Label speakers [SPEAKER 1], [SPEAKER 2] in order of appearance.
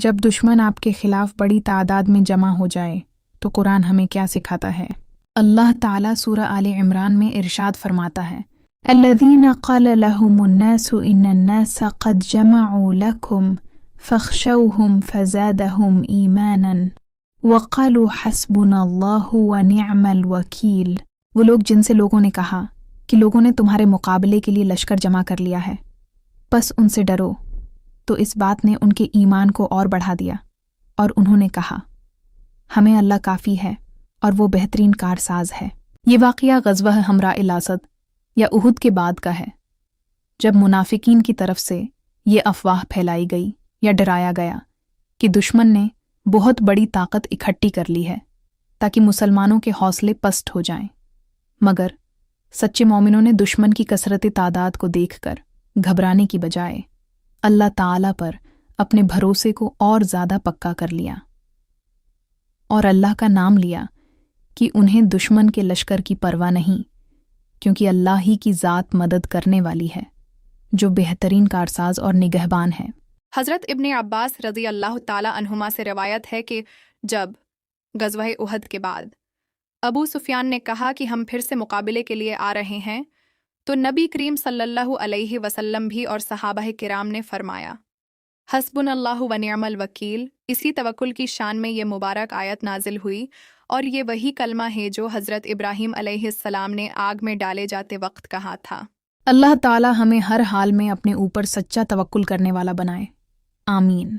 [SPEAKER 1] جب دشمن آپ کے خلاف بڑی تعداد میں جمع ہو جائے تو قرآن ہمیں کیا سکھاتا ہے؟ اللہ تعالیٰ سورہ آل عمران میں ارشاد فرماتا ہے الذین قال لهم الناس ان الناس قد جمعوا لكم فاخشوهم فزادهم ایمانا وقالوا حسبنا اللہ ونعم الوکیل، وہ لوگ جن سے لوگوں نے کہا کہ لوگوں نے تمہارے مقابلے کے لیے لشکر جمع کر لیا ہے، بس ان سے ڈرو، تو اس بات نے ان کے ایمان کو اور بڑھا دیا، اور انہوں نے کہا ہمیں اللہ کافی ہے اور وہ بہترین کارساز ہے۔ یہ واقعہ غزوہ حمراء الاسد یا احد کے بعد کا ہے، جب منافقین کی طرف سے یہ افواہ پھیلائی گئی یا ڈرایا گیا کہ دشمن نے بہت بڑی طاقت اکٹھی کر لی ہے تاکہ مسلمانوں کے حوصلے پست ہو جائیں، مگر سچے مومنوں نے دشمن کی کثرت تعداد کو دیکھ کر گھبرانے کی بجائے اللہ تعالیٰ پر اپنے بھروسے کو اور زیادہ پکا کر لیا اور اللہ کا نام لیا کہ انہیں دشمن کے لشکر کی پرواہ نہیں، کیونکہ اللہ ہی کی ذات مدد کرنے والی ہے جو بہترین کارساز اور نگہبان ہے۔
[SPEAKER 2] حضرت ابن عباس رضی اللہ تعالی عنہما سے روایت ہے کہ جب غزوہ احد کے بعد ابو سفیان نے کہا کہ ہم پھر سے مقابلے کے لیے آ رہے ہیں تو نبی کریم صلی اللہ علیہ وسلم بھی اور صحابہ کرام نے فرمایا حسبنا اللہ ونعم الوکیل۔ اسی توکل کی شان میں یہ مبارک آیت نازل ہوئی، اور یہ وہی کلمہ ہے جو حضرت ابراہیم علیہ السلام نے آگ میں ڈالے جاتے وقت کہا تھا۔
[SPEAKER 1] اللہ تعالیٰ ہمیں ہر حال میں اپنے اوپر سچا توکل کرنے والا بنائے، آمین۔